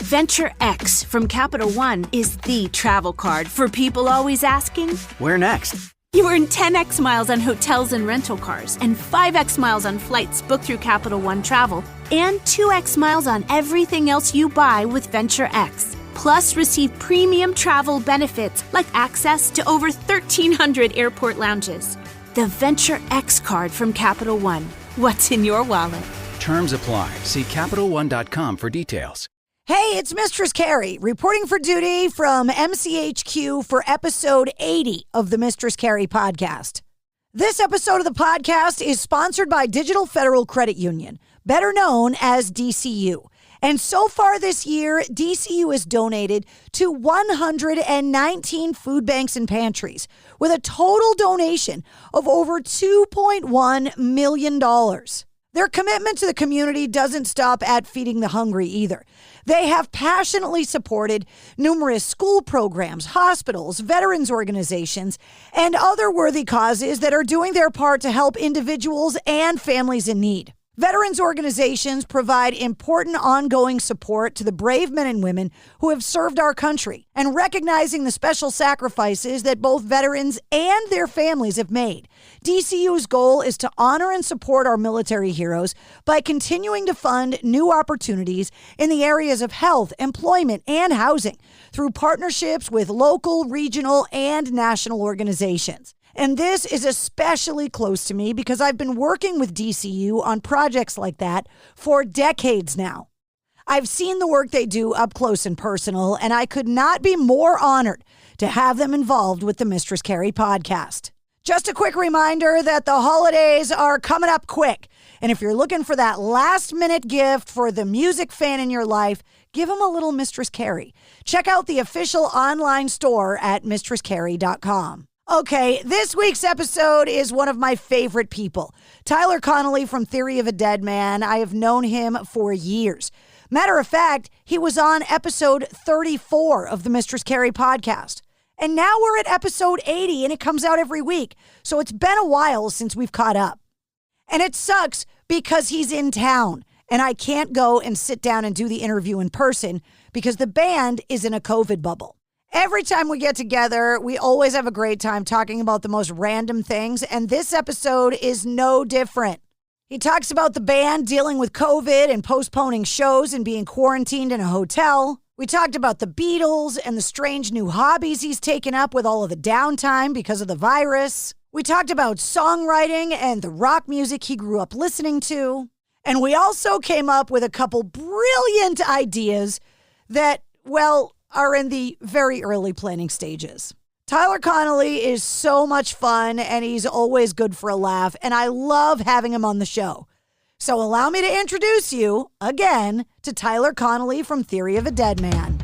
Venture X from Capital One is the travel card for people always asking, where next? You earn 10x miles on hotels and rental cars, and 5x miles on flights booked through Capital One Travel, and 2x miles on everything else you buy with Venture X. Plus, receive premium travel benefits like access to over 1,300 airport lounges. The Venture X card from Capital One. What's in your wallet? Terms apply. See CapitalOne.com for details. Hey, it's Mistress Carrie, reporting for duty from MCHQ for episode 80 of the Mistress Carrie podcast. This episode of the podcast is sponsored by Digital Federal Credit Union, better known as DCU. And so far this year, DCU has donated to 119 food banks and pantries with a total donation of over $2.1 million. Their commitment to the community doesn't stop at feeding the hungry either. They have passionately supported numerous school programs, hospitals, veterans organizations, and other worthy causes that are doing their part to help individuals and families in need. Veterans organizations provide important ongoing support to the brave men and women who have served our country, and recognizing the special sacrifices that both veterans and their families have made. DCU's goal is to honor and support our military heroes by continuing to fund new opportunities in the areas of health, employment, and housing through partnerships with local, regional, and national organizations. And this is especially close to me because I've been working with DCU on projects like that for decades now. I've seen the work they do up close and personal, and I could not be more honored to have them involved with the Mistress Carrie podcast. Just a quick reminder that the holidays are coming up quick. And if you're looking for that last-minute gift for the music fan in your life, give them a little Mistress Carrie. Check out the official online store at mistresscarrie.com. Okay, this week's episode is one of my favorite people. Tyler Connolly from Theory of a Deadman. I have known him for years. Matter of fact, he was on episode 34 of the Mistress Carrie podcast. And now we're at episode 80, and it comes out every week. So it's been a while since we've caught up. And it sucks because he's in town, and I can't go and sit down and do the interview in person because the band is in a COVID bubble. Every time we get together, we always have a great time talking about the most random things, and this episode is no different. He talks about the band dealing with COVID and postponing shows and being quarantined in a hotel. We talked about the Beatles and the strange new hobbies he's taken up with all of the downtime because of the virus. We talked about songwriting and the rock music he grew up listening to. And we also came up with a couple brilliant ideas that, well, are in the very early planning stages. Tyler Connolly is so much fun, and he's always good for a laugh, and I love having him on the show. So allow me to introduce you, again, to Tyler Connolly from Theory of a Deadman.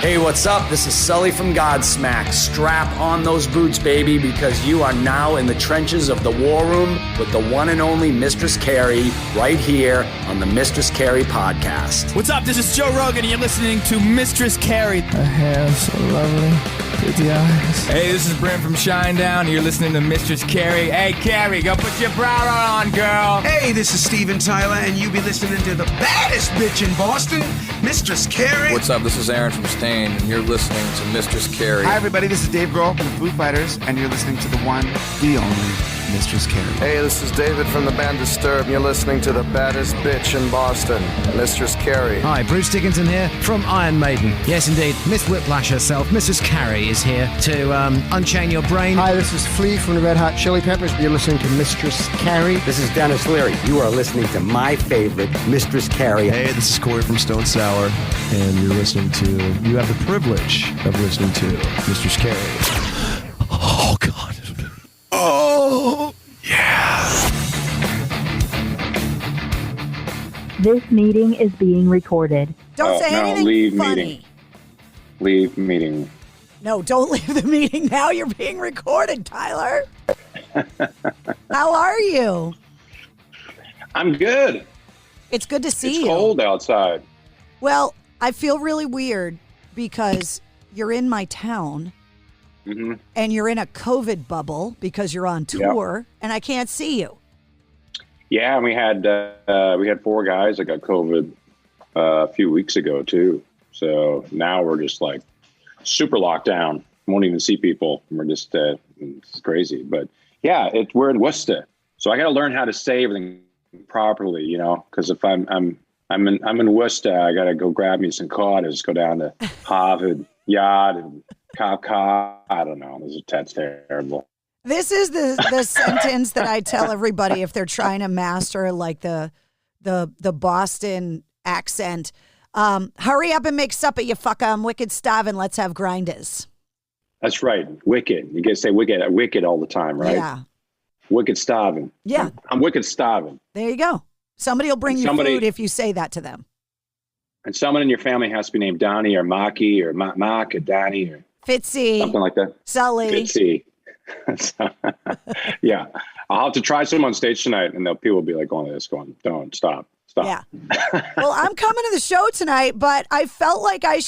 Hey, what's up? This is Sully from Godsmack. Strap on those boots, baby, because you are now in the trenches of the war room with the one and only Mistress Carrie right here on the Mistress Carrie podcast. What's up? This is Joe Rogan, and you're listening to Mistress Carrie. Her hair so lovely. Pretty eyes. Hey, this is Brent from Shinedown, and you're listening to Mistress Carrie. Hey, Carrie, go put your bra on, girl. Hey, this is Steven Tyler, and you be listening to the baddest bitch in Boston, Mistress Carrie. What's up? This is Aaron from Stain, and you're listening to Mistress Carrie. Hi, everybody. This is Dave Grohl from the Foo Fighters, and you're listening to the one, the only Mistress Carrie. Hey, this is David from the band Disturbed, and you're listening to the baddest bitch in Boston, Mistress Carrie. Hi, Bruce Dickinson here from Iron Maiden. Yes, indeed, Miss Whiplash herself, Mrs. Carrie, is here to unchain your brain. Hi, this is Flea from the Red Hot Chili Peppers. You're listening to Mistress Carrie. This is Dennis Leary. You are listening to my favorite, Mistress Carrie. Hey, this is Corey from Stone Sour, and you have the privilege of listening to Mistress Carrie. Oh, God. Oh, yeah. This meeting is being recorded. Don't say anything leave funny. Meeting. Leave meeting. No, don't leave the meeting now. You're being recorded, Tyler. How are you? I'm good. It's good to see you. It's cold outside. Well, I feel really weird because you're in my town and you're in a COVID bubble because you're on tour, and I can't see you. Yeah, and we had 4 guys that got COVID a few weeks ago too. So now we're just like super locked down. Won't even see people. We're just it's crazy. But yeah, we're in Worcester, so I got to learn how to say everything properly, you know. Because if I'm in Worcester, I got to go grab me some quarters, go down to Harvard Yard and cop car. I don't know. That's terrible. This is the sentence that I tell everybody if they're trying to master like the Boston accent. Hurry up and make supper, you fucker. I'm wicked starving. Let's have grinders. That's right. Wicked. You guys say wicked all the time, right? Yeah. Wicked starving. Yeah. I'm wicked starving. There you go. Somebody will bring you food if you say that to them. And someone in your family has to be named Donnie or Maki or Mark or Donnie or Fitzy. Something like that. Sully. Fitzy. Yeah. I'll have to try some on stage tonight, and people will be like going to this, going, don't stop. Yeah. Well, I'm coming to the show tonight, but I felt like I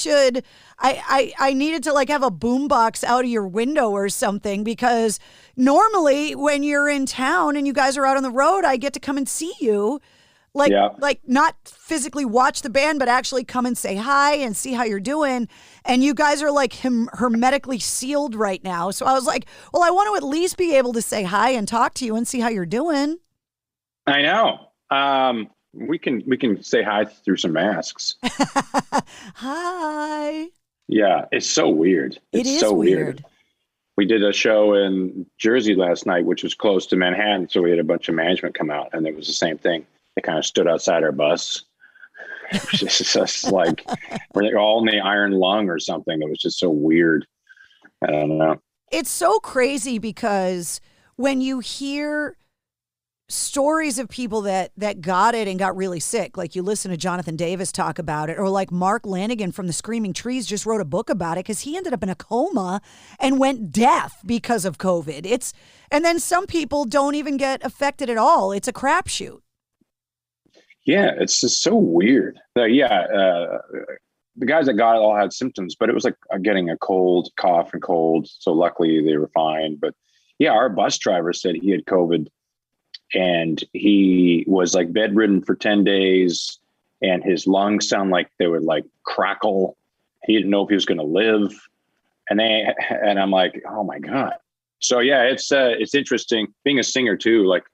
needed to like have a boombox out of your window or something, because normally when you're in town and you guys are out on the road, I get to come and see you. Like not physically watch the band, but actually come and say hi and see how you're doing. And you guys are like hermetically sealed right now. So I was like, well, I want to at least be able to say hi and talk to you and see how you're doing. I know. We can say hi through some masks. Hi. Yeah, it's so weird. It's so weird. We did a show in Jersey last night, which was close to Manhattan. So we had a bunch of management come out, and it was the same thing. They kind of stood outside our bus. It was just like we're all in the iron lung or something. It was just so weird. I don't know. It's so crazy because when you hear stories of people that got it and got really sick, like you listen to Jonathan Davis talk about it, or like Mark Lanigan from the Screaming Trees just wrote a book about it because he ended up in a coma and went deaf because of COVID. And then some people don't even get affected at all. It's a crapshoot. Yeah, it's just so weird. The guys that got it all had symptoms, but it was like getting a cold, cough and cold. So luckily they were fine. But yeah, our bus driver said he had COVID, and he was like bedridden for 10 days, and his lungs sound like they would like crackle. He didn't know if he was going to live. And I'm like, oh my God. So yeah, it's interesting being a singer too. Like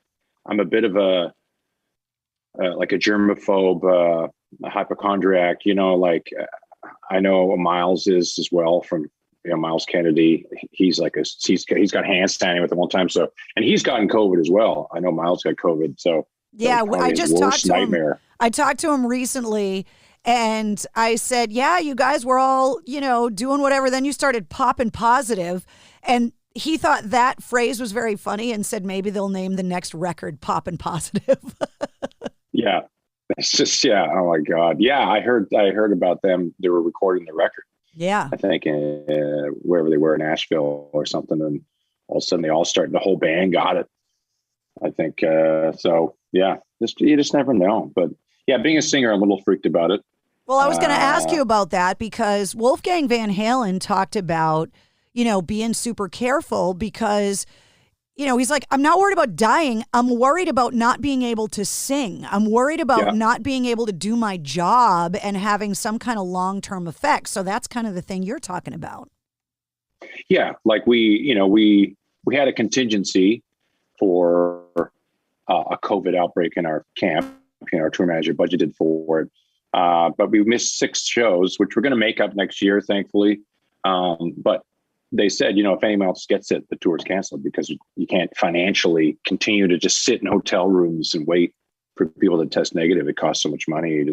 I'm a bit of a germaphobe, a hypochondriac, you know, like I know Miles is as well from, Miles Kennedy. He's like he's got hand standing with him all the time. So, and he's gotten COVID as well. I know Miles got COVID. So yeah, I just talked to him. I talked to him recently, and I said, yeah, you guys were all, doing whatever. Then you started popping positive, and he thought that phrase was very funny and said maybe they'll name the next record Poppin' Positive. Yeah. It's just, yeah. Oh my God. Yeah. I heard about them. They were recording the record. Yeah. I think wherever they were in Nashville or something. And all of a sudden they all started, the whole band got it. I think, so yeah, you just never know. But yeah, being a singer, I'm a little freaked about it. Well, I was going to ask you about that because Wolfgang Van Halen talked about, being super careful because, he's like, I'm not worried about dying. I'm worried about not being able to sing. I'm worried about not being able to do my job and having some kind of long-term effects. So that's kind of the thing you're talking about. Yeah. Like we had a contingency for a COVID outbreak in our camp. Our tour manager budgeted for it. But we missed 6 shows, which we're going to make up next year, thankfully. But they said, if anyone else gets it, the tour's canceled because you can't financially continue to just sit in hotel rooms and wait for people to test negative. It costs so much money.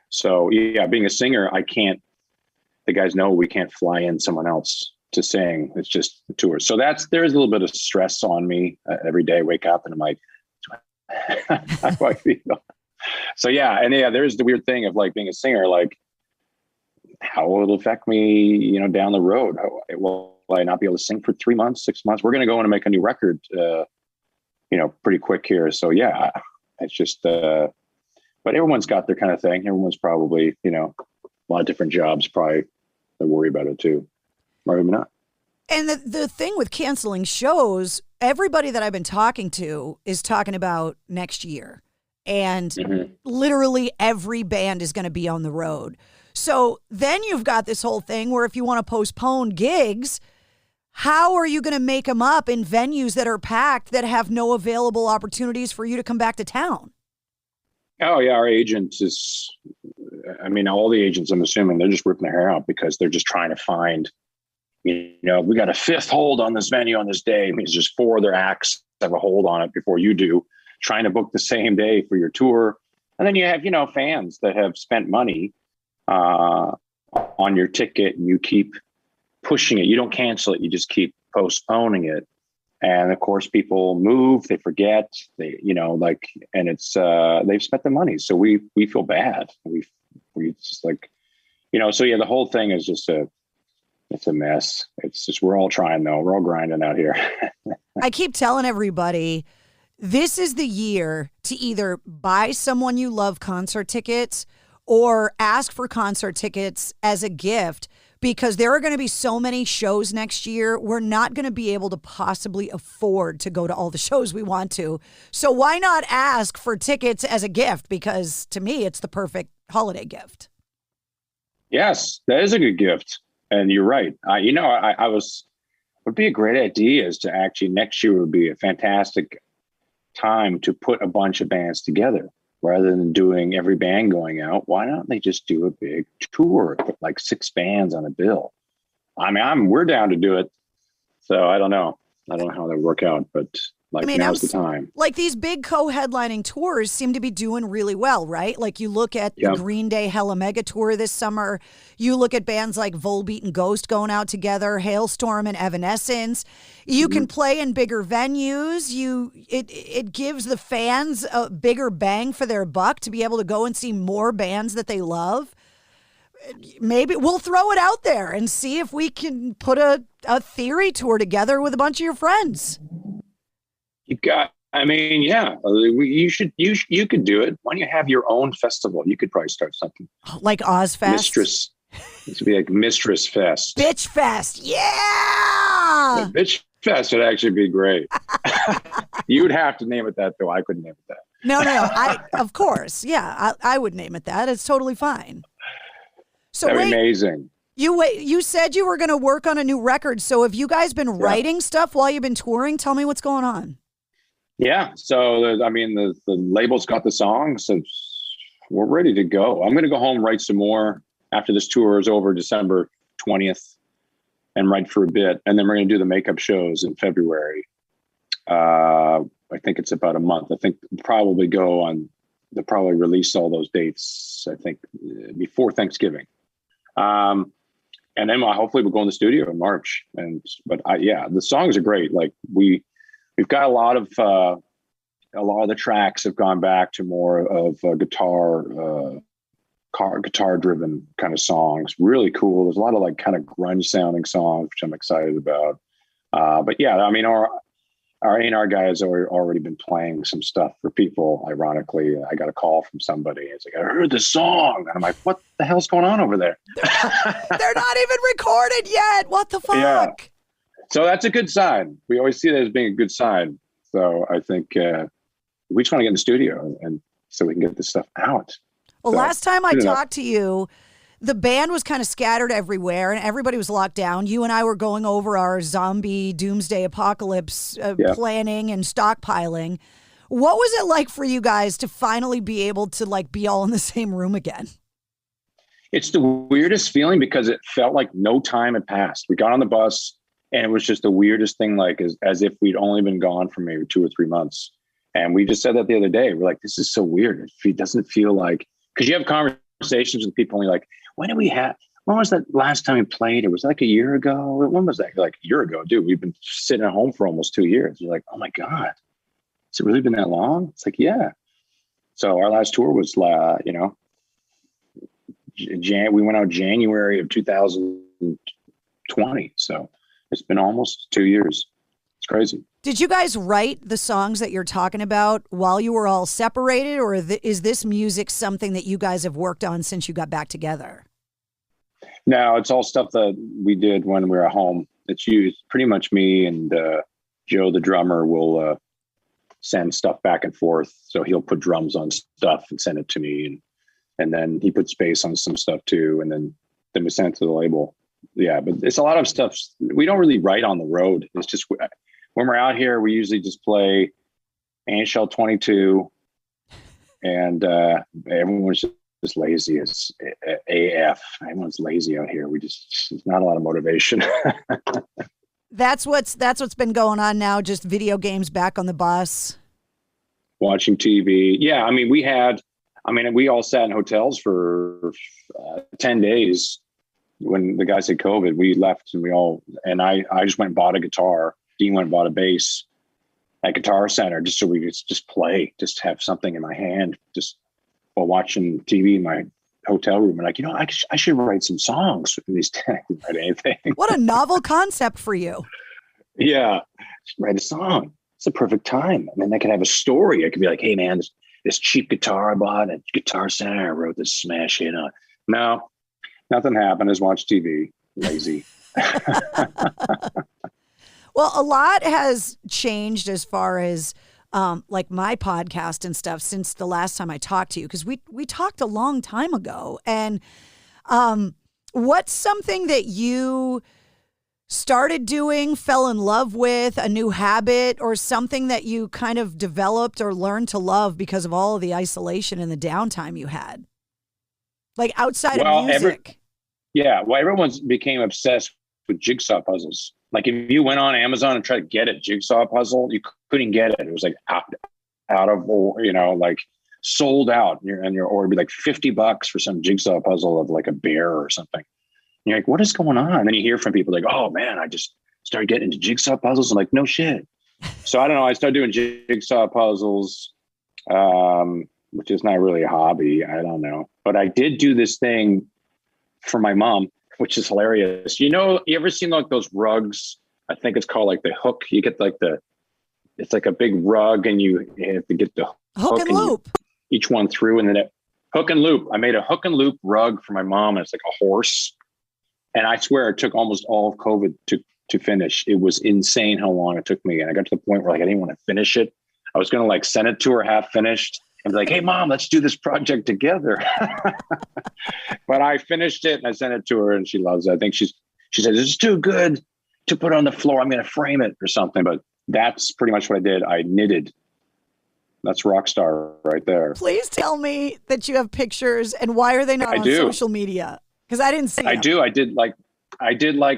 So yeah, being a singer, the guys know we can't fly in someone else to sing. It's just the tour. So there's a little bit of stress on me every day. I wake up and I'm like, how do I feel? So yeah. And yeah, there's the weird thing of like being a singer, like, how will it affect me, down the road? Will I not be able to sing for 3 months, 6 months? We're going to go in and make a new record, pretty quick here. So yeah, it's just, but everyone's got their kind of thing. Everyone's probably, a lot of different jobs, probably they worry about it too. Or maybe not. And the thing with canceling shows, everybody that I've been talking to is talking about next year. And literally every band is going to be on the road. So then you've got this whole thing where if you want to postpone gigs, how are you going to make them up in venues that are packed that have no available opportunities for you to come back to town? Oh, yeah. Our agent is, I mean, all the agents, I'm assuming, they're just ripping their hair out because they're just trying to find, we got a fifth hold on this venue on this day. I mean, it's just 4 of their acts have a hold on it before you do, trying to book the same day for your tour. And then you have, fans that have spent money on your ticket, and you keep pushing it. You don't cancel it. You just keep postponing it. And of course, people move, they forget, and it's, they've spent the money. So we feel bad. We just so yeah, the whole thing is just it's a mess. It's just, we're all trying though. We're all grinding out here. I keep telling everybody, this is the year to either buy someone you love concert tickets or ask for concert tickets as a gift, because there are going to be so many shows next year. We're not going to be able to possibly afford to go to all the shows we want to. So why not ask for tickets as a gift? Because to me, it's the perfect holiday gift. Yes, that is a good gift. And you're right. Would be a great idea is to actually next year would be a fantastic time to put a bunch of bands together rather than doing every band going out. Why don't they just do a big tour, put like 6 bands on a bill? I mean, we're down to do it. So I don't know. I don't know how that would work out, but now's the time. Like these big co-headlining tours seem to be doing really well, right? Like you look at the Green Day Hella Mega Tour this summer. You look at bands like Volbeat and Ghost going out together, Hailstorm and Evanescence. You can play in bigger venues. It gives the fans a bigger bang for their buck to be able to go and see more bands that they love. Maybe we'll throw it out there and see if we can put a theory tour together with a bunch of your friends. You could do it. Why don't you have your own festival? You could probably start something. Like Ozfest? Mistress. It would be like Mistress Fest. Bitch Fest. Yeah! Bitch Fest would actually be great. You would have to name it that, though. I couldn't name it that. No. Of course. Yeah, I would name it that. It's totally fine. So that'd be amazing. You said you were going to work on a new record. So have you guys been writing stuff while you've been touring? Tell me what's going on. Yeah. So, the label's got the songs. So we're ready to go. I'm going to go home, write some more after this tour is over December 20th and write for a bit. And then we're going to do the makeup shows in February. I think it's about a month. I think they'll probably release all those dates, I think, before Thanksgiving. And then hopefully we'll go in the studio in March. The songs are great. Like we've got a lot of the tracks have gone back to more of guitar driven kind of songs. Really cool. There's a lot of kind of grunge sounding songs, which I'm excited about. Our A&R guy has already been playing some stuff for people. Ironically, I got a call from somebody. It's like, I heard the song. And I'm like, what the hell's going on over there? They're not even recorded yet. What the fuck? Yeah. So that's a good sign. We always see that as being a good sign. So I think we just want to get in the studio and so we can get this stuff out. Well, last time I talked to you, the band was kind of scattered everywhere and everybody was locked down. You and I were going over our zombie doomsday apocalypse planning and stockpiling. What was it like for you guys to finally be able to be all in the same room again? It's the weirdest feeling because it felt like no time had passed. We got on the bus and it was just the weirdest thing, as if we'd only been gone for maybe 2 or 3 months. And we just said that the other day. We're like, this is so weird. It doesn't feel like, because you have conversations with people and you're like, when was that last time we played? It was like a year ago. When was that? You're like, a year ago, dude. We've been sitting at home for almost 2 years. You're like, oh my God, has it really been that long? It's like, yeah. So our last tour was, we went out January of 2020. So it's been almost 2 years. It's crazy. Did you guys write the songs that you're talking about while you were all separated, or is this music something that you guys have worked on since you got back together? No, it's all stuff that we did when we were at home It's pretty much me and Joe, the drummer, will send stuff back and forth. So he'll put drums on stuff and send it to me, and then he puts bass on some stuff too, and then we send it to the label. Yeah, but it's a lot of stuff. We don't really write on the road. It's just when we're out here, we usually just play Shell 22, and everyone's just lazy. It's AF. Everyone's lazy out here. There's not a lot of motivation. That's what's been going on now. Just video games back on the bus. Watching TV. Yeah, I mean, we all sat in hotels for 10 days when the guy said COVID. We left, and I just went and bought a guitar. Dean went and bought a bass at Guitar Center just so we could just play, just have something in my hand, just while watching TV in my hotel room. And I should write some songs for these 10. Write anything. What a novel concept for you. Yeah, write a song. It's the perfect time. And then I could have a story. I could be like, hey man, this cheap guitar I bought at Guitar Center, I wrote this smash hit on. No, nothing happened. Just watch TV. Lazy. Well, a lot has changed as far as like my podcast and stuff since the last time I talked to you, because we talked a long time ago. And what's something that you started doing, fell in love with, a new habit, or something that you kind of developed or learned to love because of all of the isolation and the downtime you had? Like outside of music. Everyone's became obsessed with jigsaw puzzles. Like if you went on Amazon and tried to get a jigsaw puzzle, you couldn't get it. It was like out of, like sold out. Or it'd be like $50 for some jigsaw puzzle of like a bear or something. And you're like, what is going on? And then you hear from people like, oh man, I just started getting into jigsaw puzzles. I'm like, no shit. So I don't know. I started doing jigsaw puzzles, which is not really a hobby. I don't know. But I did do this thing for my mom, which is hilarious. You ever seen like those rugs? I think it's called like the hook. You get like it's like a big rug and you have to get the hook and loop. Each one through, and then hook and loop. I made a hook and loop rug for my mom. And it's like a horse. And I swear it took almost all of COVID to finish. It was insane how long it took me. And I got to the point where like, I didn't want to finish it. I was going to like send it to her half finished and be like, hey mom, let's do this project together. But I finished it and I sent it to her and she loves it. I think she said, it's too good to put on the floor. I'm going to frame it or something. But that's pretty much what I did. I knitted. That's rock star right there. Please tell me that you have pictures, and why are they not on social media? Because I didn't see them. I do. I did like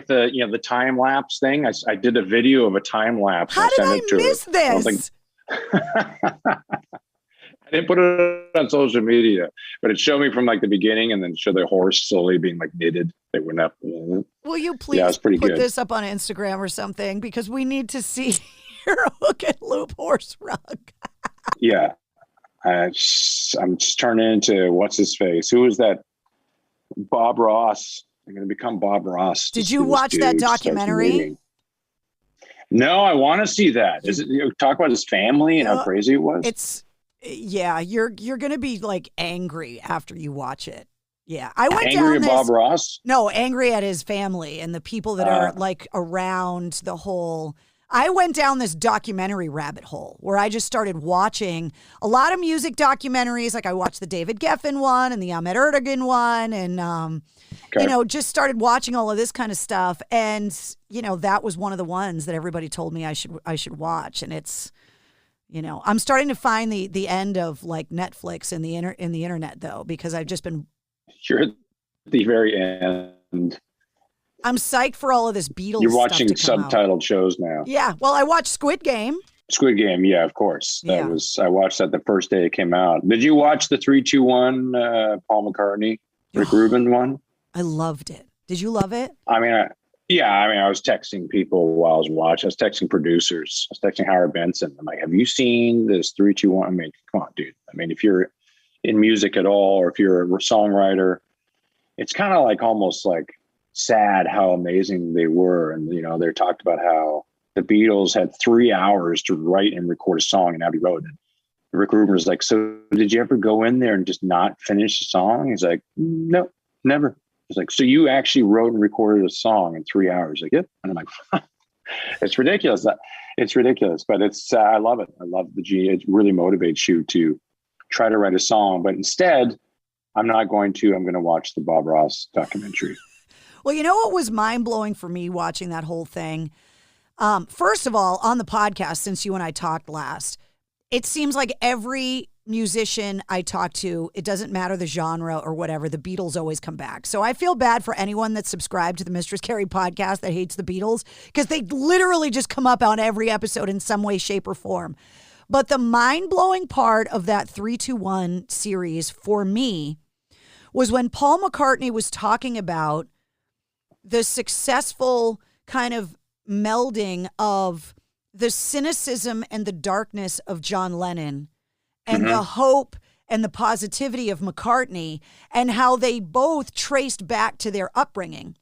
the the time lapse thing. I did a video of a time lapse. How did I miss this? I didn't put it on social media, but it showed me from like the beginning, and then show the horse slowly being like knitted. They went up. Will you please put this up on Instagram or something, because we need to see your hook and loop horse rug. Yeah, I'm just turning into what's his face? Who is that? Bob Ross. I'm going to become Bob Ross. Did you watch that documentary? No, I want to see that. Is it talk about his family and how crazy it was? You're going to be like angry after you watch it. Yeah, I went angry at Bob Ross. No, angry at his family and the people that are like around the whole. I went down this documentary rabbit hole where I just started watching a lot of music documentaries. Like I watched the David Geffen one and the Ahmet Ertegun one, and just started watching all of this kind of stuff. And that was one of the ones that everybody told me I should watch. And it's, I'm starting to find the end of like Netflix in the internet though, because I've just been. You're at the very end. I'm psyched for all of this Beatles. You're watching stuff to come subtitled out. Shows now. Yeah. Well, I watched Squid Game. Squid Game, yeah, of course. I watched that the first day it came out. Did you watch the 3-2-1 Paul McCartney, Rick Rubin one? I loved it. Did you love it? I was texting people while I was watching. I was texting producers. I was texting Howard Benson. I'm like, have you seen this 3-2-1? I mean, come on, dude. I mean, if you're in music at all, or if you're a songwriter, it's kind of like almost like sad how amazing they were. And, they talked about how the Beatles had 3 hours to write and record a song in Abbey Road. And Rick Rubin was like, so did you ever go in there and just not finish the song? He's like, no, never. He's like, so you actually wrote and recorded a song in 3 hours? Like, yep. And I'm like, it's ridiculous. It's ridiculous, but I love it. I love it really motivates you to try to write a song, but instead I'm going to watch the Bob Ross documentary. Well, you know what was mind blowing for me watching that whole thing? First of all, on the podcast, since you and I talked last, it seems like every musician I talk to, it doesn't matter the genre or whatever, the Beatles always come back. So I feel bad for anyone that's subscribed to the Mistress Carrie podcast that hates the Beatles, because they literally just come up on every episode in some way, shape, or form. But the mind-blowing part of that 3-2-1 series for me was when Paul McCartney was talking about the successful kind of melding of the cynicism and the darkness of John Lennon and the hope and the positivity of McCartney, and how they both traced back to their upbringing.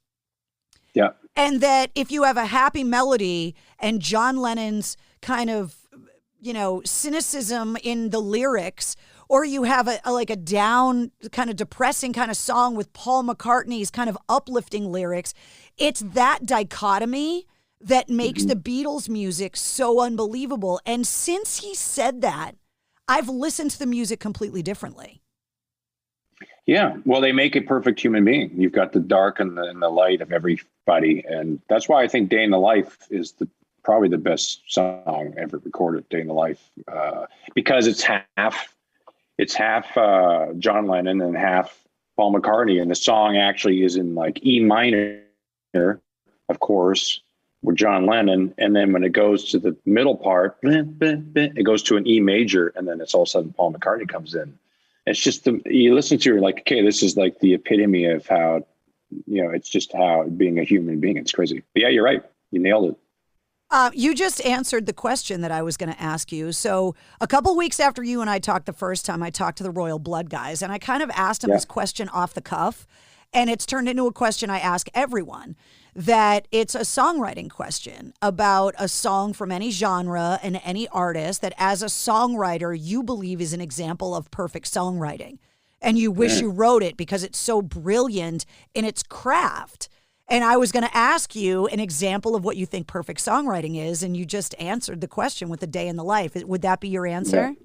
Yeah. And that if you have a happy melody and John Lennon's kind of, cynicism in the lyrics, or you have a down kind of depressing kind of song with Paul McCartney's kind of uplifting lyrics, it's that dichotomy that makes the Beatles music so unbelievable. And since he said that, I've listened to the music completely differently. Yeah. Well, they make a perfect human being. You've got the dark and the light of everybody. And that's why I think Day in the Life is probably the best song ever recorded, Day in the Life, because it's half John Lennon and half Paul McCartney. And the song actually is in like E minor, of course, with John Lennon. And then when it goes to the middle part, it goes to an E major. And then it's all of a sudden Paul McCartney comes in. It's just, you listen to it, you're like, okay, this is like the epitome of how, it's just how being a human being, it's crazy. But yeah, you're right. You nailed it. You just answered the question that I was going to ask you. So a couple weeks after you and I talked the first time, I talked to the Royal Blood guys, and I kind of asked them this question off the cuff, and it's turned into a question I ask everyone, that it's a songwriting question about a song from any genre and any artist that as a songwriter you believe is an example of perfect songwriting. And you wish you wrote it because it's so brilliant in its craft. And I was going to ask you an example of what you think perfect songwriting is, and you just answered the question with A Day in the Life. Would that be your answer?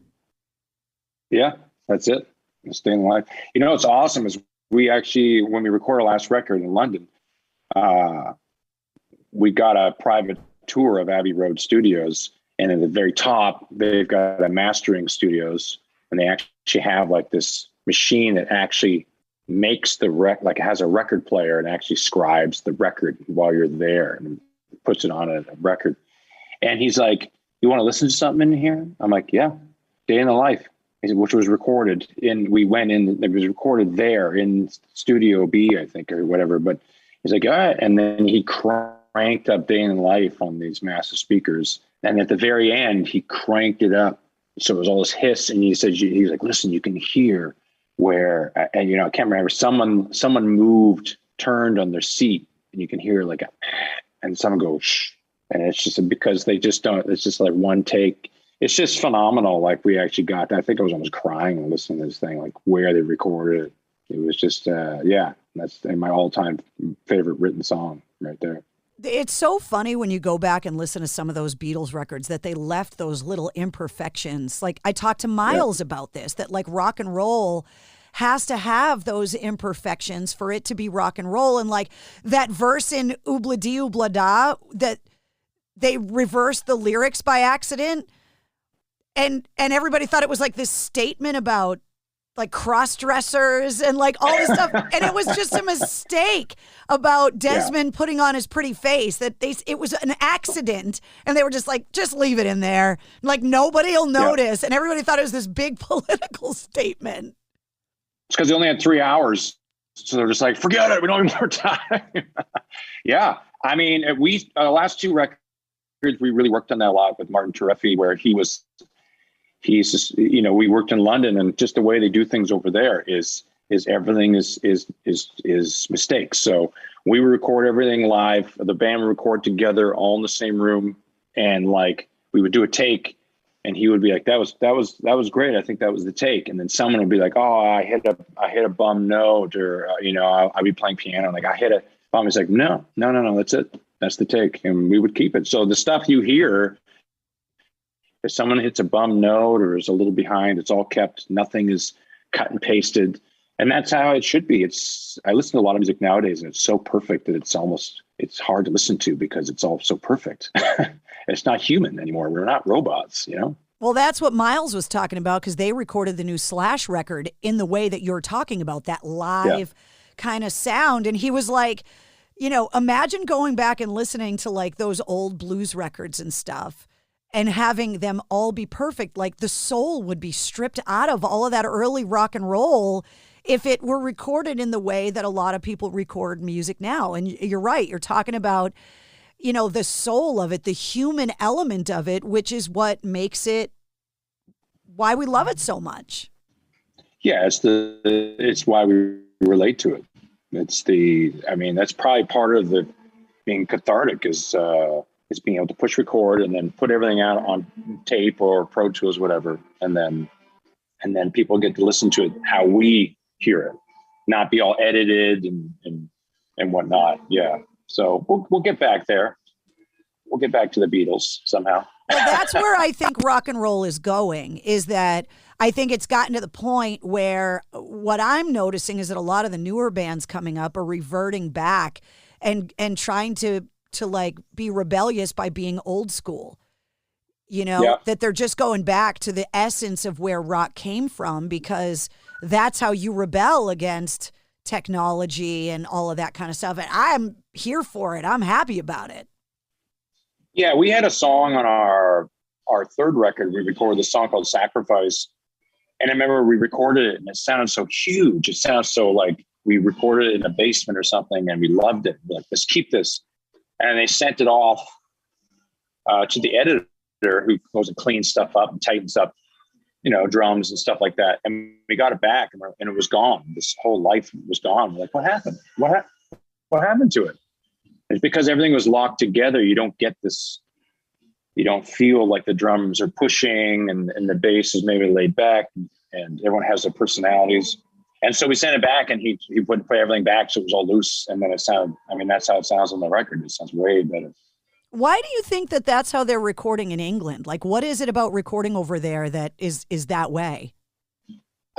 Yeah, that's it. Stay in the life. What's awesome is we actually, when we recorded our last record in London, we got a private tour of Abbey Road Studios, and at the very top, they've got a mastering studios, and they actually have like this machine that actually makes the like it has a record player and actually scribes the record while you're there and puts it on a record. And he's like, you want to listen to something in here? I'm like, yeah, Day in the Life, which was recorded it was recorded there in Studio B, I think, or whatever. But he's like, all right. And then he cranked up Day in the Life on these massive speakers. And at the very end, he cranked it up. So it was all this hiss. And he said, he's like, listen, you can hear where, and I can't remember, someone moved, turned on their seat, and you can hear like and someone goes, shh. And it's just because they just don't, it's just like one take. It's just phenomenal. Like we actually got that. I think I was almost crying listening to this thing, like where they recorded it. It was just, that's my all-time favorite written song right there. It's so funny when you go back and listen to some of those Beatles records that they left those little imperfections. Like I talked to Miles about this, that like rock and roll has to have those imperfections for it to be rock and roll. And like that verse in Oobla Dee Oobla Da, that they reversed the lyrics by accident. And everybody thought it was like this statement about like cross-dressers and like all this stuff. And it was just a mistake about Desmond putting on his pretty face, that it was an accident. And they were just like, just leave it in there. Like nobody will notice. And everybody thought it was this big political statement. It's because they only had 3 hours. So they're just like, forget it. We don't have more time. Yeah. I mean, we last two records, we really worked on that a lot with Martin Tureffi, where he's just, we worked in London, and just the way they do things over there is everything is mistakes. So we would record everything live. The band would record together all in the same room. And like, we would do a take and he would be like, that was great. I think that was the take. And then someone would be like, oh, I hit a bum note, or I'd be playing piano, like I hit a bum. He's like, no, that's it. That's the take. And we would keep it. So the stuff you hear, if someone hits a bum note or is a little behind, it's all kept. Nothing is cut and pasted. And that's how it should be. I listen to a lot of music nowadays, and it's so perfect that it's hard to listen to because it's all so perfect. It's not human anymore. We're not robots, Well, that's what Miles was talking about, because they recorded the new Slash record in the way that you're talking about, that live kind of sound. And he was like, imagine going back and listening to like those old blues records and stuff and having them all be perfect. Like the soul would be stripped out of all of that early rock and roll if it were recorded in the way that a lot of people record music now. And you're right. You're talking about, the soul of it, the human element of it, which is what makes it why we love it so much. Yeah, it's why we relate to it. That's probably part of the being cathartic is being able to push record and then put everything out on tape or Pro Tools, whatever. And then people get to listen to it how we hear it, not be all edited and whatnot. Yeah. So we'll get back there. We'll get back to the Beatles somehow. Well, that's where I think rock and roll is going, is that I think it's gotten to the point where what I'm noticing is that a lot of the newer bands coming up are reverting back and trying to like be rebellious by being old school, that they're just going back to the essence of where rock came from, because that's how you rebel against technology and all of that kind of stuff. And I'm here for it. I'm happy about it. Yeah, we had a song on our third record. We recorded a song called Sacrifice. And I remember we recorded it and it sounded so huge. It sounds so like we recorded it in a basement or something, and we loved it. We're like, let's keep this. And they sent it off to the editor, who goes and cleans stuff up and tightens up, drums and stuff like that. And we got it back and it was gone. This whole life was gone. We're like, what happened? What happened to it? It's because everything was locked together. You don't get this. You don't feel like the drums are pushing and the bass is maybe laid back and everyone has their personalities. And so we sent it back and he put everything back so it was all loose. And then it sounded, that's how it sounds on the record. It sounds way better. Why do you think that that's how they're recording in England? Like, what is it about recording over there that is that way?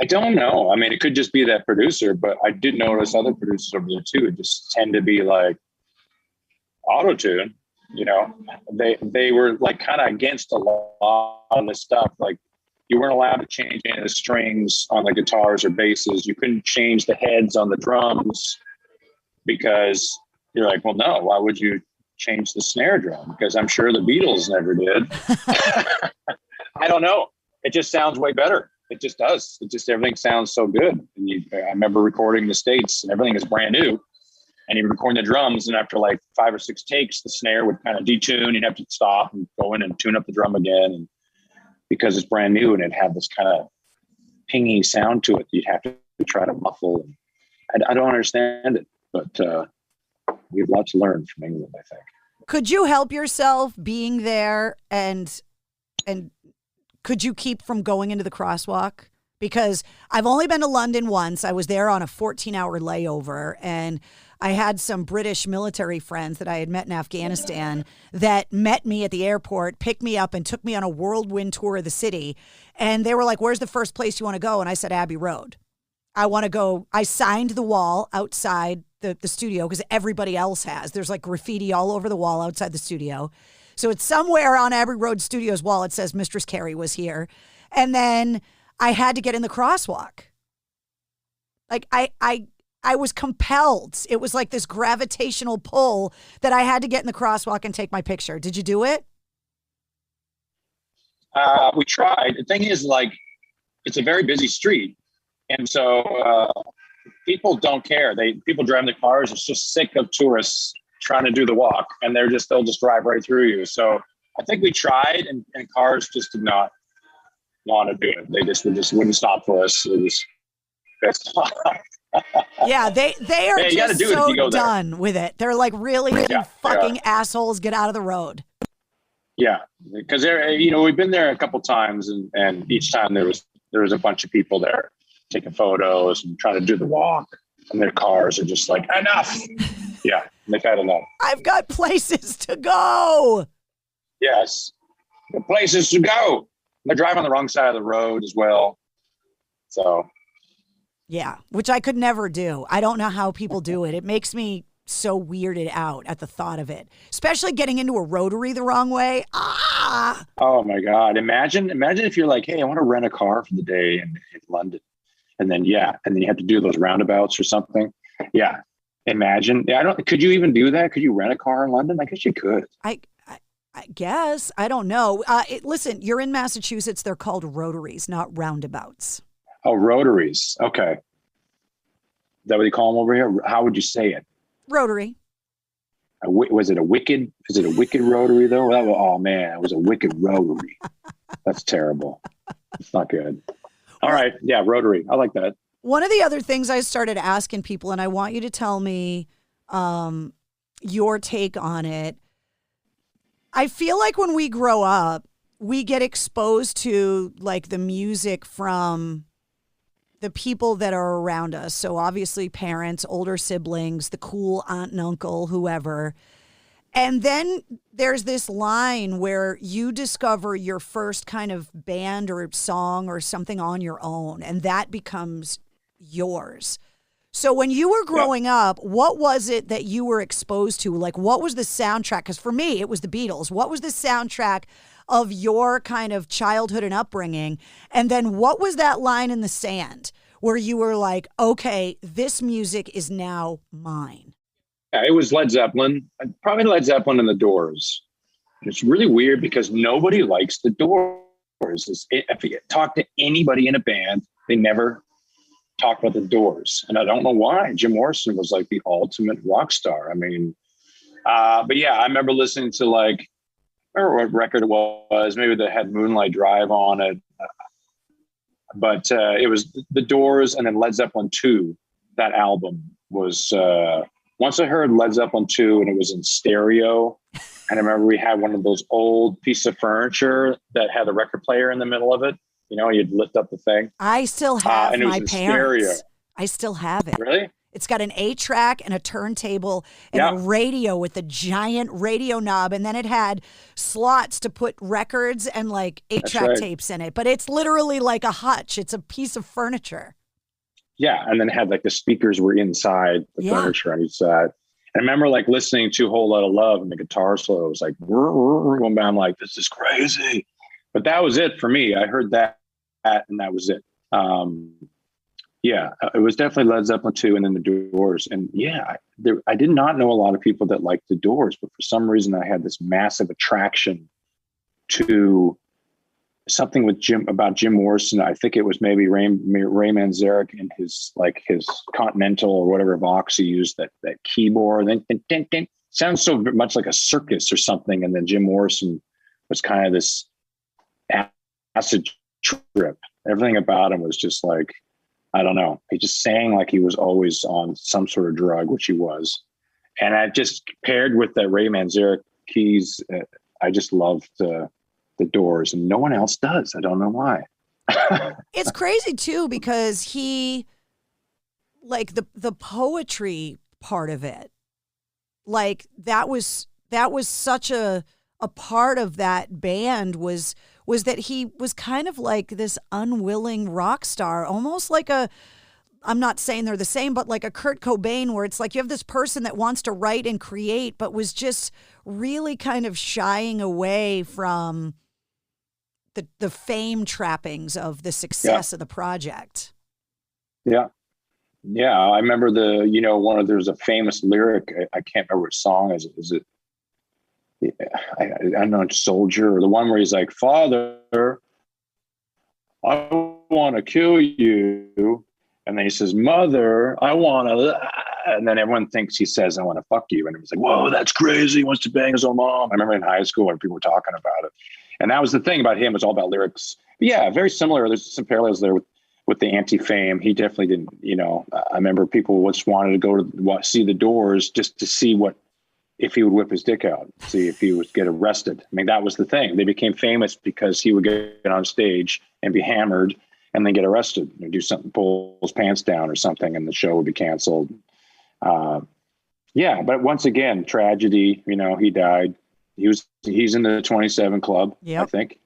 I don't know. It could just be that producer, but I did notice other producers over there too. It just tend to be like auto-tune. They were like kind of against a lot of this stuff. Like you weren't allowed to change any of the strings on the guitars or basses. You couldn't change the heads on the drums because you're like, well, no, why would you change the snare drum? Because I'm sure the Beatles never did. I don't know. It just sounds way better. It just does. Everything sounds so good. And I remember recording in the States and everything is brand new. And you'd record the drums, and after like 5 or 6 takes, the snare would kind of detune. You'd have to stop and go in and tune up the drum again. And because it's brand new and it had this kind of pingy sound to it, you'd have to try to muffle. I don't understand it, but we have a lot to learn from England, I think. Could you help yourself being there, and could you keep from going into the crosswalk? Because I've only been to London once. I was there on a 14-hour layover, and I had some British military friends that I had met in Afghanistan that met me at the airport, picked me up, and took me on a whirlwind tour of the city. And they were like, where's the first place you want to go? And I said, Abbey Road. I want to go. I signed the wall outside the studio because everybody else has. There's like graffiti all over the wall outside the studio. So it's somewhere on Abbey Road Studios wall. It says Mistress Carrie was here. And then I had to get in the crosswalk. Like I was compelled. It was like this gravitational pull that I had to get in the crosswalk and take my picture. Did you do it? We tried. The thing is, like, it's a very busy street. And so people don't care. People driving the cars are just sick of tourists trying to do the walk, and they'll just drive right through you. So I think we tried, and cars just did not want to do it. They just wouldn't stop for us. Yeah, they are just so done with it. They're like, really, you fucking assholes, get out of the road. Yeah, because we've been there a couple times, and each time there was a bunch of people there taking photos and trying to do the walk, and their cars are just like, enough. Yeah, they've had enough. I've got places to go. Yes, the places to go. They're driving on the wrong side of the road as well. So. Yeah, which I could never do. I don't know how people do it. It makes me so weirded out at the thought of it, especially getting into a rotary the wrong way. Ah! Oh my God. Imagine if you're like, hey, I want to rent a car for the day in London. And then you have to do those roundabouts or something. Yeah. Imagine. Yeah, could you even do that? Could you rent a car in London? I guess you could. I guess. I don't know. Listen, you're in Massachusetts. They're called rotaries, not roundabouts. Oh, rotaries. Okay. Is that what you call them over here? How would you say it? Rotary. Was it a wicked rotary though? Oh man, it was a wicked rotary. That's terrible. It's not good. All right. Yeah. Rotary. I like that. One of the other things I started asking people, and I want you to tell me your take on it. I feel like when we grow up, we get exposed to like the music from the people that are around us. So obviously parents, older siblings, the cool aunt and uncle, whoever. And then there's this line where you discover your first kind of band or song or something on your own, and that becomes yours. So when you were growing up, what was it that you were exposed to? Like, what was the soundtrack? Because for me, it was the Beatles. What was the soundtrack of your kind of childhood and upbringing? And then what was that line in the sand where you were like, okay, this music is now mine? Yeah, it was Led Zeppelin, probably Led Zeppelin and the Doors. It's really weird because nobody likes the Doors. If you talk to anybody in a band, they never talk about the Doors. And I don't know why. Jim Morrison was like the ultimate rock star. I mean, but yeah, I remember listening to like, I don't remember what record it was. Maybe they had Moonlight Drive on it. But it was the Doors and then Led Zeppelin 2. That album was, once I heard Led Zeppelin 2 and it was in stereo, and I remember we had one of those old pieces of furniture that had a record player in the middle of it. You know, you'd lift up the thing. I still have and it my was in parents. stereo. I still have it. Really? It's got an 8-track and a turntable and a radio with a giant radio knob. And then it had slots to put records and like 8-track tapes in it. But it's literally like a hutch. It's a piece of furniture. Yeah. And then it had like the speakers were inside the furniture on each side. I remember like listening to Whole Lotta Love and the guitar solo. It was like, I'm like, this is crazy. But that was it for me. I heard that and that was it. Yeah, it was definitely Led Zeppelin 2 and then the Doors. And yeah, I did not know a lot of people that liked the Doors, but for some reason I had this massive attraction to something with Jim Morrison. I think it was maybe Ray Manzarek and his Continental or whatever Vox he used, that keyboard. And then sounds so much like a circus or something. And then Jim Morrison was kind of this acid trip. Everything about him was just like, I don't know. He just sang like he was always on some sort of drug, which he was. And I just paired with that Ray Manzarek keys. I just loved the Doors, and no one else does. I don't know why. It's crazy too, because he, like the poetry part of it, like that was such a part of that band was that he was kind of like this unwilling rock star, almost like I'm not saying they're the same, but like a Kurt Cobain, where it's like you have this person that wants to write and create, but was just really kind of shying away from the fame trappings of the success of the project. Yeah. Yeah. I remember there's a famous lyric. I can't remember which song is it? I don't know, Soldier, or the one where he's like, Father, I want to kill you. And then he says, Mother, I want to, and then everyone thinks he says, I want to fuck you. And it was like, whoa, that's crazy. He wants to bang his own mom. I remember in high school when people were talking about it. And that was the thing about him. It was all about lyrics. But yeah, very similar. There's some parallels there with the anti-fame. He definitely didn't, I remember people just wanted to go to see the Doors just to see what if he would whip his dick out, see if he would get arrested. I mean, that was the thing. They became famous because he would get on stage and be hammered and then get arrested or do something, pull his pants down or something, and the show would be canceled. Yeah, but once again, tragedy. You know, he died. He's in the 27 Club, I think.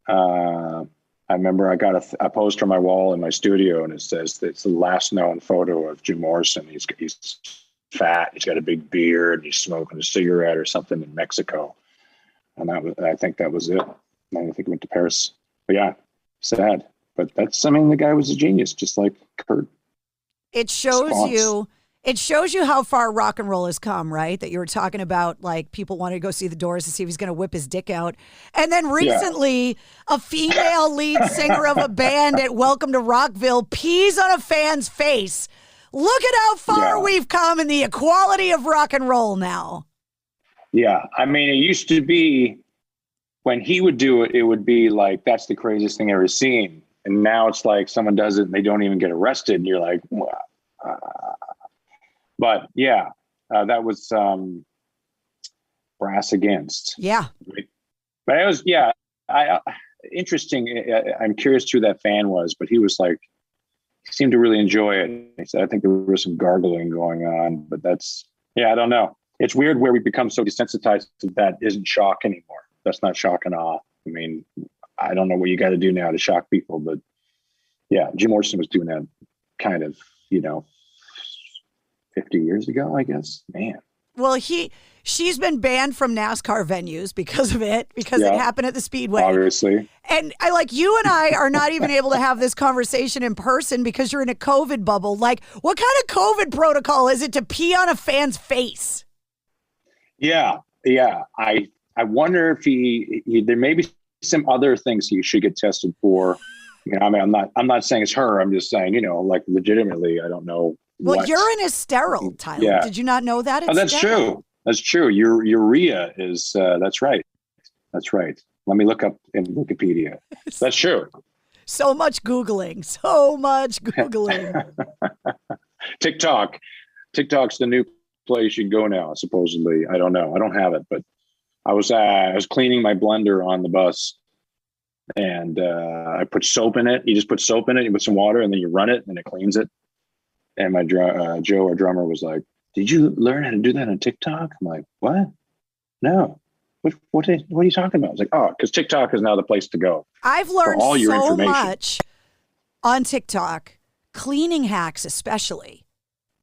I remember I got a poster on my wall in my studio, and it says it's the last known photo of Jim Morrison. He's fat. He's got a big beard. He's smoking a cigarette or something in Mexico, and I think that was it. I don't think he went to Paris. But yeah, sad. But the guy was a genius, just like Kurt. It shows you how far rock and roll has come, right? That you were talking about, like, people wanted to go see the Doors to see if he's going to whip his dick out. And then recently, a female lead singer of a band at Welcome to Rockville pees on a fan's face. Look at how far we've come in the equality of rock and roll now. Yeah. I mean, it used to be when he would do it, it would be like, that's the craziest thing I've ever seen. And now it's like someone does it and they don't even get arrested. And you're like, wow. But yeah, that was Brass Against. Yeah. But it was, interesting. I'm curious who that fan was, but he was like, he seemed to really enjoy it. He said, I think there was some gargling going on, but I don't know. It's weird where we become so desensitized that isn't shock anymore. That's not shock and awe. I mean, I don't know what you got to do now to shock people, but yeah, Jim Morrison was doing that kind of, 50 years ago, I guess. Man. Well, she's been banned from NASCAR venues because of it, because it happened at the Speedway. Obviously. And you and I are not even able to have this conversation in person because you're in a COVID bubble. Like, what kind of COVID protocol is it to pee on a fan's face? Yeah. Yeah. I wonder if there may be some other things he should get tested for. I mean, I'm not saying it's her. I'm just saying, like, legitimately, I don't know. Well, urine is sterile, Tyler. Yeah. Did you not know that? That's true. That's true. Urea is, that's right. That's right. Let me look up in Wikipedia. That's true. So much Googling. TikTok's the new place you go now, supposedly. I don't know. I don't have it, but I was cleaning my blender on the bus, and I put soap in it. You just put soap in it, you put some water, and then you run it, and it cleans it. And my Joe, our drummer, was like, "Did you learn how to do that on TikTok?" I'm like, "What? No. What are you talking about?" I was like, "Oh, because TikTok is now the place to go." I've learned so much on TikTok, cleaning hacks especially.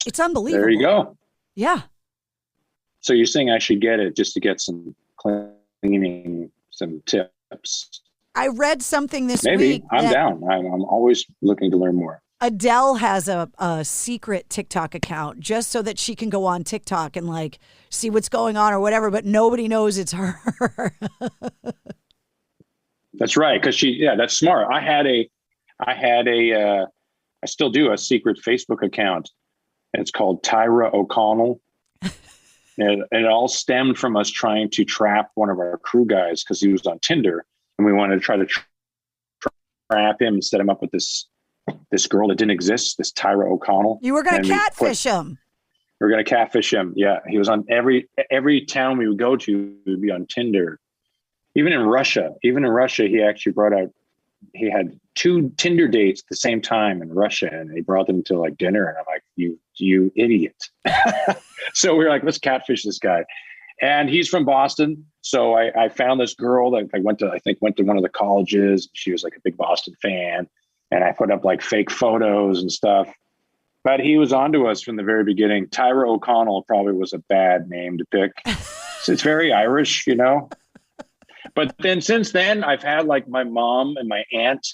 It's unbelievable. There you go. Yeah. So you're saying I should get it just to get some cleaning, some tips? I read something this week. Maybe. I'm down. I'm always looking to learn more. Adele has a secret TikTok account just so that she can go on TikTok and like see what's going on or whatever, but nobody knows it's her. That's right. Cause that's smart. I still do a secret Facebook account, and it's called Tyra O'Connell. And it all stemmed from us trying to trap one of our crew guys because he was on Tinder, and we wanted to try to trap him and set him up with this girl that didn't exist, this Tyra O'Connell. You were going to catfish him. We were going to catfish him. Yeah. He was on every town we would go to, he would be on Tinder. Even in Russia, he actually he had 2 Tinder dates at the same time in Russia, and he brought them to like dinner. And I'm like, you idiot. So we were like, let's catfish this guy. And he's from Boston. So I found this girl that I went to one of the colleges. She was like a big Boston fan. And I put up like fake photos and stuff. But he was onto us from the very beginning. Tyra O'Connell probably was a bad name to pick. So it's very Irish, But then since then, I've had like my mom and my aunt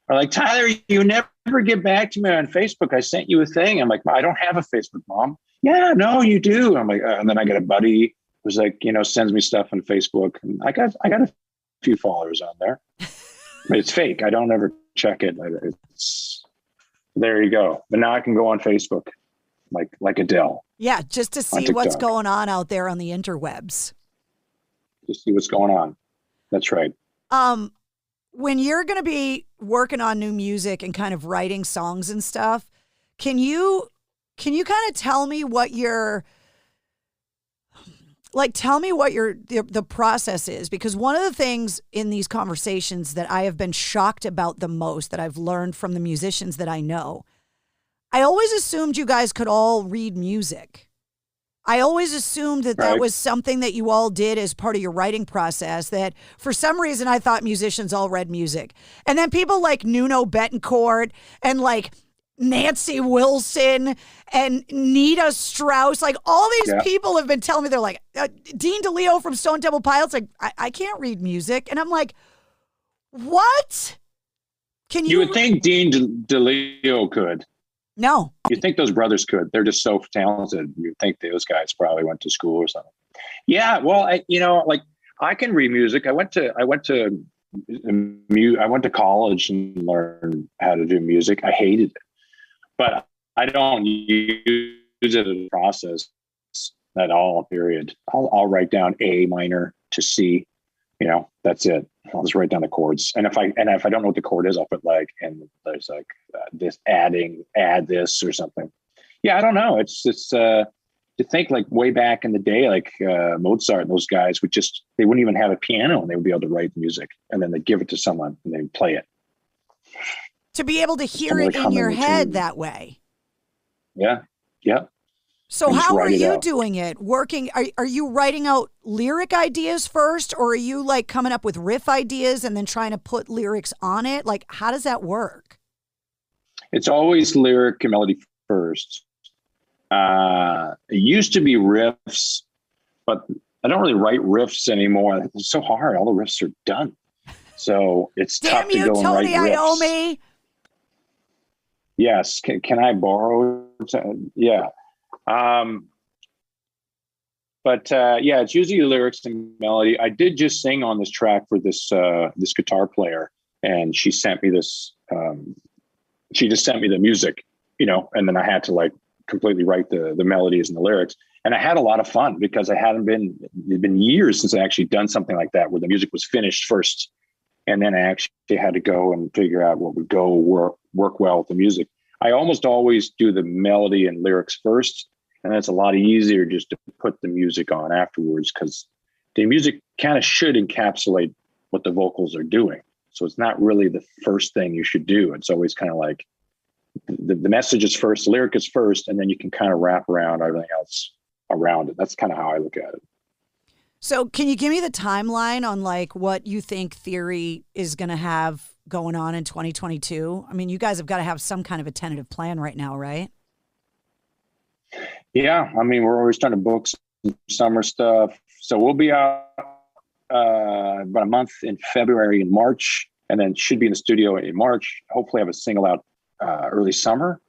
are like, Tyler, you never get back to me on Facebook. I sent you a thing. I'm like, I don't have a Facebook, Mom. Yeah, no, you do. I'm like, and then I got a buddy who's like, sends me stuff on Facebook. And I got a few followers on there. But it's fake. I don't ever check it. There you go. But now I can go on Facebook like Adele. Yeah, just to see what's going on out there on the interwebs. Just see what's going on. That's right. When you're going to be working on new music and kind of writing songs and stuff, can you kind of tell me what your Like, tell me what the process is, because one of the things in these conversations that I have been shocked about the most, that I've learned from the musicians that I know, I always assumed you guys could all read music. I always assumed that that was something that you all did as part of your writing process, that for some reason I thought musicians all read music. And then people like Nuno Bettencourt and like Nancy Wilson and Nita Strauss, like all these people have been telling me, they're like, Dean DeLeo from Stone Temple Pilots, like, I can't read music. And I'm like, what? Can you? You would think Dean DeLeo could. No. You'd think those brothers could. They're just so talented. You'd think those guys probably went to school or something. Yeah, well, I can read music. I went to college and learned how to do music. I hated it, but I don't use it as a process at all. Period. I'll write down A minor to C. That's it. I'll just write down the chords. And if I don't know what the chord is, I'll put and there's this add this or something. Yeah, I don't know. It's to think like way back in the day, like Mozart and those guys they wouldn't even have a piano and they would be able to write music, and then they'd give it to someone and they'd play it. To be able to hear it in your head that way. Yeah. Yeah. So how are you doing it? Working? Are you writing out lyric ideas first, or are you like coming up with riff ideas and then trying to put lyrics on it? Like, how does that work? It's always lyric and melody first. It used to be riffs, but I don't really write riffs anymore. It's so hard. All the riffs are done. So it's tough to go and write riffs. Iommi. Yes. Can I borrow? Yeah. It's usually lyrics and melody. I did just sing on this track for this guitar player, and she sent me this. She just sent me the music, and then I had to like completely write the melodies and the lyrics. And I had a lot of fun because it'd been years since I actually done something like that, where the music was finished first, and then I actually had to go and figure out what would work well with the music. I almost always do the melody and lyrics first. And it's a lot easier just to put the music on afterwards, because the music kind of should encapsulate what the vocals are doing. So it's not really the first thing you should do. It's always kind of like the message is first, the lyric is first, and then you can kind of wrap around everything else around it. That's kind of how I look at it. So can you give me the timeline on like what you think Theory is going to have going on in 2022? I mean, you guys have got to have some kind of a tentative plan right now, right? Yeah, I mean, we're always trying to book some summer stuff. So we'll be out about a month in February and March, and then should be in the studio in March. Hopefully have a single out early summer.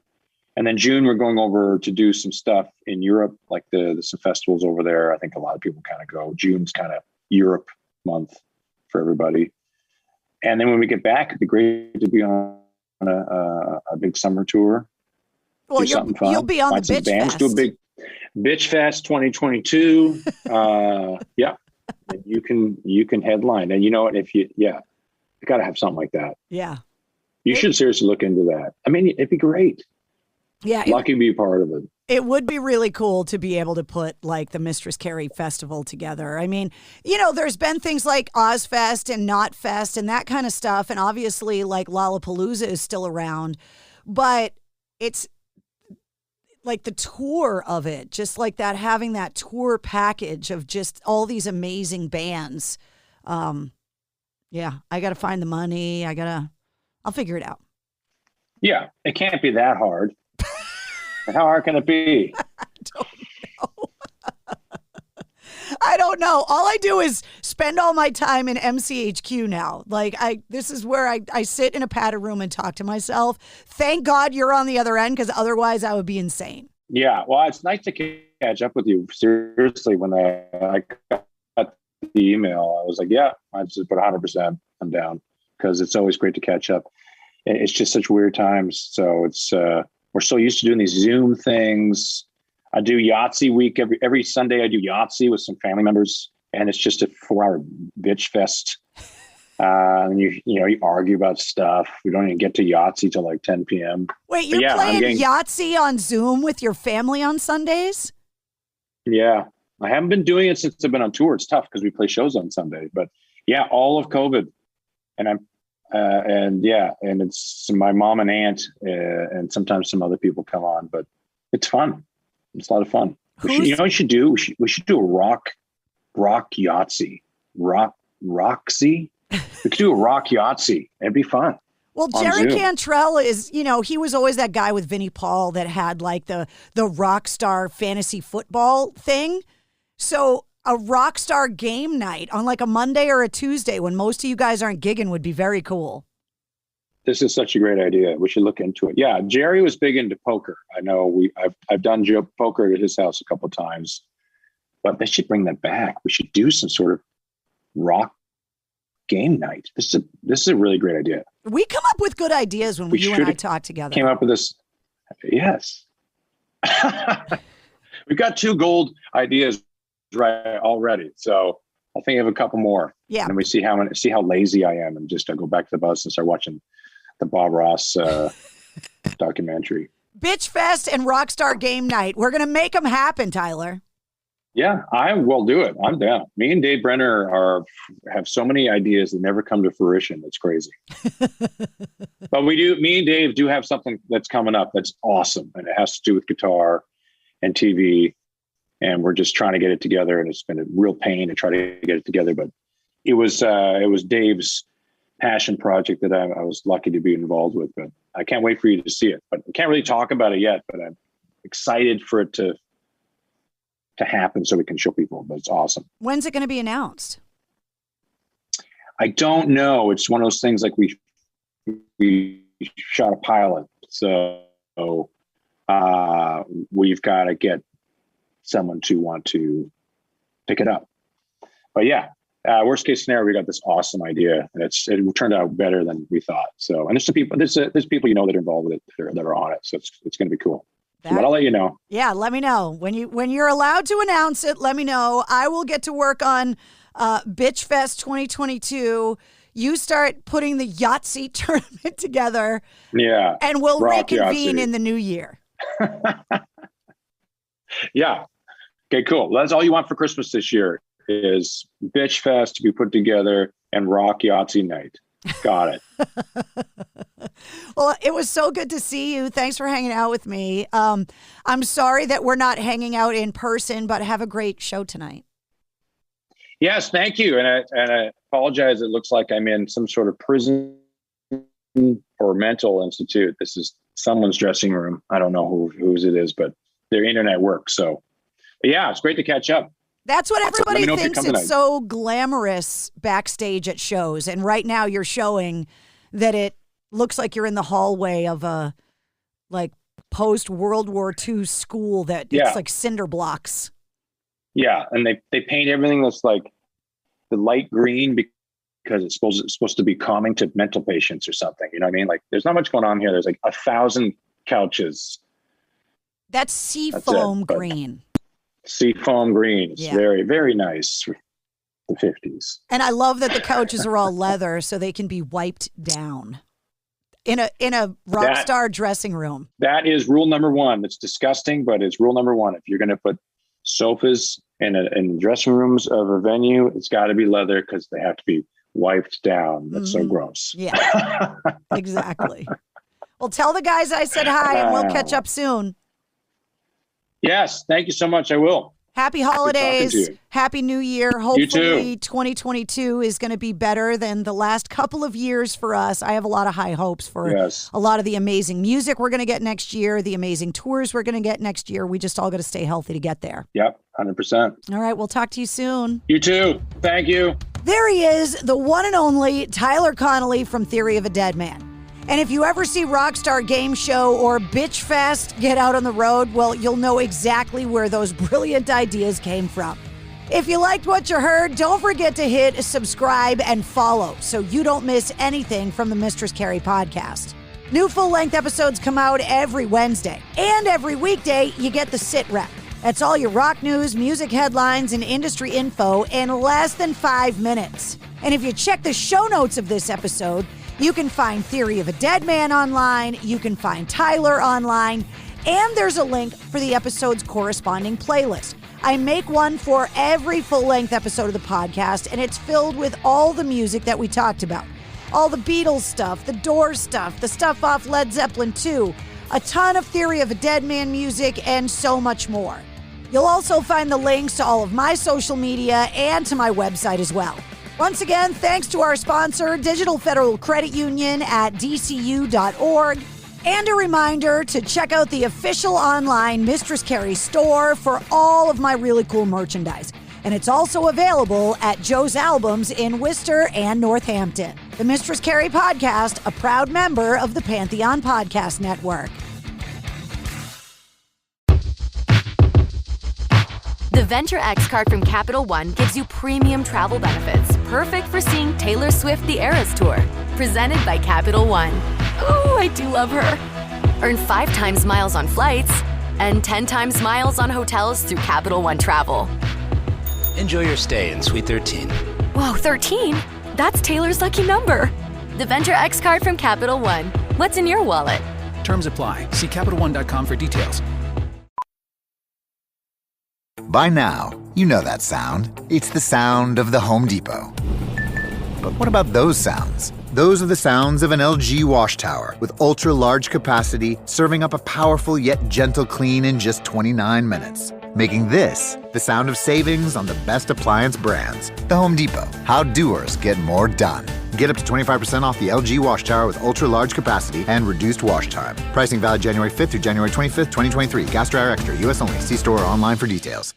And then June, we're going over to do some stuff in Europe, like some festivals over there. I think a lot of people kind of go. June's kind of Europe month for everybody. And then when we get back, it'd be great to be on a big summer tour. Well, you'll be on the Bitch Fest. Do a big Bitch Fest 2022. Yeah, and you can headline, and you know what? You got to have something like that. Yeah, you should seriously look into that. I mean, it'd be great. Yeah, lucky to be a part of it. It would be really cool to be able to put like the Mistress Carrie Festival together. I mean, there's been things like Ozfest and Not Fest and that kind of stuff, and obviously like Lollapalooza is still around, but it's like the tour of it, just like that, having that tour package of just all these amazing bands. Yeah, I got to find the money. I'll figure it out. Yeah, it can't be that hard. How hard can it be? I don't know. All I do is spend all my time in MCHQ now. Like this is where I sit in a padded room and talk to myself. Thank God you're on the other end, because otherwise I would be insane. Yeah. Well, it's nice to catch up with you. Seriously, when I got the email, I was like, yeah, I just put 100%. I'm down, because it's always great to catch up. It's just such weird times. So it's, we're so used to doing these Zoom things. I do Yahtzee week every Sunday. I do Yahtzee with some family members, and it's just a 4-hour bitch fest. And you argue about stuff. We don't even get to Yahtzee till like 10 p.m. Wait, you're playing Yahtzee on Zoom with your family on Sundays? Yeah. I haven't been doing it since I've been on tour. It's tough because we play shows on Sunday, but yeah, all of COVID. And and it's my mom and aunt, and sometimes some other people come on, but it's fun. It's a lot of fun. We should do a rock Yahtzee. Roxy. We could do a rock Yahtzee. It'd be fun. Well, Jerry Cantrell is, he was always that guy with Vinnie Paul that had like the rock star fantasy football thing. So a rock star game night on like a Monday or a Tuesday when most of you guys aren't gigging would be very cool. This is such a great idea. We should look into it. Yeah, Jerry was big into poker. I know I've done poker at his house a couple of times, but they should bring that back. We should do some sort of rock game night. This is a really great idea. We come up with good ideas when you and I talk together. Came up with this. Yes. We've got 2 gold ideas right already. So I think I have a couple more. Yeah. And then we see how lazy I am and just go back to the bus and start watching the Bob Ross documentary. Bitch Fest and Rockstar Game Night. We're going to make them happen, Tyler. Yeah, I will do it. I'm down. Me and Dave Brenner have so many ideas that never come to fruition. It's crazy. But me and Dave do have something that's coming up that's awesome. And it has to do with guitar and TV. And we're just trying to get it together. And it's been a real pain to try to get it together. But it was Dave's passion project that I was lucky to be involved with. But I can't wait for you to see it. But I can't really talk about it yet. But I'm excited for it to happen so we can show people. But it's awesome. When's it going to be announced? I don't know. It's one of those things like we shot a pilot. So we've got to get someone to want to pick it up. But yeah, worst case scenario, we got this awesome idea, and it turned out better than we thought. So, and there's some people, there's people that are involved with it that are on it. So it's going to be cool. But I'll let you know. Yeah, let me know when you're allowed to announce it. Let me know. I will get to work on Bitch Fest 2022. You start putting the Yahtzee tournament together. Yeah, and we'll reconvene in the new year. Yeah. Okay, cool. That's all you want for Christmas this year is Bitch Fest to be put together and rock Yahtzee night. Got it. Well, it was so good to see you. Thanks for hanging out with me. I'm sorry that we're not hanging out in person, but have a great show tonight. Yes, thank you. And I apologize. It looks like I'm in some sort of prison or mental institute. This is someone's dressing room. I don't know whose it is, but their internet works. So, but yeah, it's great to catch up. That's what everybody thinks. It's so glamorous backstage at shows. And right now you're showing that it looks like you're in the hallway of a like post-World War II school that it's like cinder blocks. Yeah. And they paint everything that's like the light green because it's supposed to be calming to mental patients or something. You know what I mean? Like there's not much going on here. There's like 1,000 couches. That's seafoam green. Seafoam green. It's very, very nice for the 50s. And I love that the couches are all leather so they can be wiped down in a rock star dressing room. That is rule number 1. It's disgusting, but it's rule number 1. If you're going to put sofas in dressing rooms of a venue, it's got to be leather because they have to be wiped down. That's so gross. Yeah, exactly. Well, tell the guys I said hi and we'll catch up soon. Yes, thank you so much. I will. Happy holidays. Happy New Year. Hopefully 2022 is going to be better than the last couple of years for us. I have a lot of high hopes for a lot of the amazing music we're going to get next year, the amazing tours we're going to get next year. We just all got to stay healthy to get there. Yep, 100%. All right, we'll talk to you soon. You too. Thank you. There he is, the one and only Tyler Connolly from Theory of a Deadman. And if you ever see Rockstar Game Show or Bitch Fest get out on the road, well, you'll know exactly where those brilliant ideas came from. If you liked what you heard, don't forget to hit subscribe and follow so you don't miss anything from the Mistress Carrie podcast. New full-length episodes come out every Wednesday. And every weekday, you get the Sit Rep. That's all your rock news, music headlines, and industry info in less than 5 minutes. And if you check the show notes of this episode, you can find Theory of a Deadman online, you can find Tyler online, and there's a link for the episode's corresponding playlist. I make one for every full-length episode of the podcast, and it's filled with all the music that we talked about. All the Beatles stuff, the Doors stuff, the stuff off Led Zeppelin 2, a ton of Theory of a Deadman music, and so much more. You'll also find the links to all of my social media and to my website as well. Once again, thanks to our sponsor, Digital Federal Credit Union at dcu.org. And a reminder to check out the official online Mistress Carrie store for all of my really cool merchandise. And it's also available at Joe's Albums in Worcester and Northampton. The Mistress Carrie Podcast, a proud member of the Pantheon Podcast Network. The Venture X card from Capital One gives you premium travel benefits, perfect for seeing Taylor Swift The Eras Tour. Presented by Capital One. Oh, I do love her. Earn 5 times miles on flights and 10 times miles on hotels through Capital One Travel. Enjoy your stay in Suite 13. Whoa, 13? That's Taylor's lucky number. The Venture X card from Capital One. What's in your wallet? Terms apply. See CapitalOne.com for details. By now, you know that sound. It's the sound of the Home Depot. But what about those sounds? Those are the sounds of an LG wash tower with ultra-large capacity, serving up a powerful yet gentle clean in just 29 minutes. Making this the sound of savings on the best appliance brands. The Home Depot. How doers get more done. Get up to 25% off the LG wash tower with ultra-large capacity and reduced wash time. Pricing valid January 5th through January 25th, 2023. Gas Dryer Extra. U.S. only. See store or online for details.